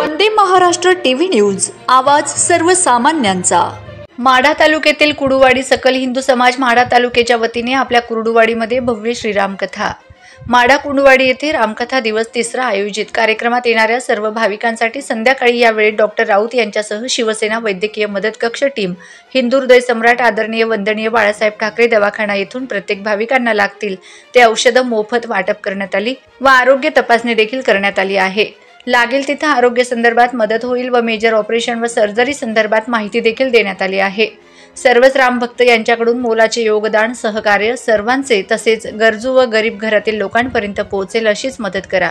Vande Maharashtra TV news, आवाज सर्वसामान्यांचा। माढा तालुक्यातील कुर्डुवाडी सकल हिंदू समाज माढा तालुक्याच्या वतीने आपल्या कुर्डुवाडीमध्ये भव्य श्रीराम कथा माढा कुर्डुवाडी येथे रामकथा दिवस 3रा आयोजित कार्यक्रमात येणाऱ्या सर्व भाविकांसाठी संध्याकाळी यावेळी डॉक्टर राऊत यांच्यासह शिवसेना वैद्यकीय मदत कक्ष टीम, हिंदू हृदय सम्राट आदरणीय वंदनीय बाळासाहेब ठाकरे दवाखाना येथून प्रत्येक भाविकांना लागतील ते औषधं मोफत वाटप करण्यात आली व आरोग्य तपासणी देखील करण्यात आली आहे। लागेल तिथे आरोग्य संदर्भात मदत होईल व मेजर ऑपरेशन व सर्जरी संदर्भात माहिती देखील देण्यात आली आहे। सर्वच रामभक्त यांच्याकडून मोलाचे योगदान सहकार्य सर्वांचे तसेच गरजू व गरीब घरातील लोकांपर्यंत पोहोचेल अशीच मदत करा।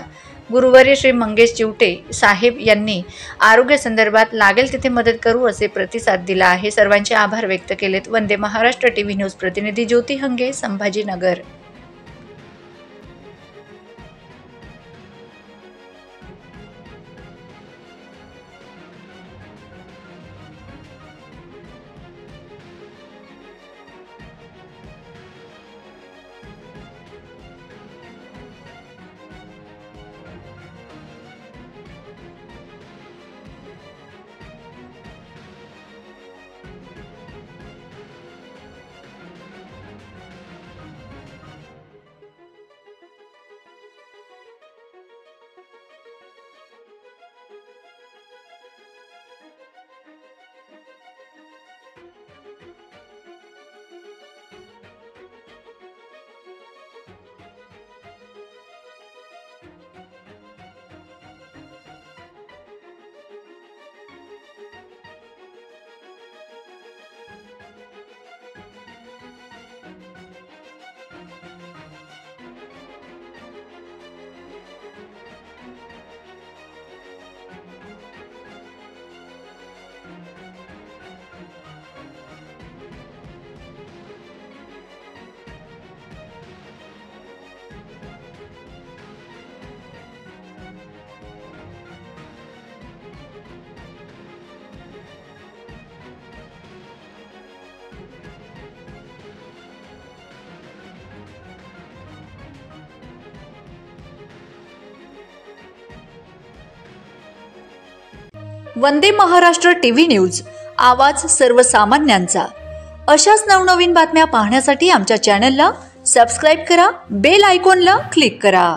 गुरुवर्य श्री मंगेश चिवटे साहेब यांनी आरोग्य संदर्भात लागेल तिथे मदत करू असे प्रतिसाद दिला आहे। सर्वांचे आभार व्यक्त केलेत। वंदे महाराष्ट्र टीव्ही न्यूज प्रतिनिधी ज्योती हंगे, संभाजीनगर। वंदे महाराष्ट्र टीव्ही न्यूज, आवाज सर्वसामान्यांचा। अशाच नवनवीन बातम्या पाहण्यासाठी आमच्या चॅनलला सबस्क्राइब करा, बेल आयकॉनला क्लिक करा।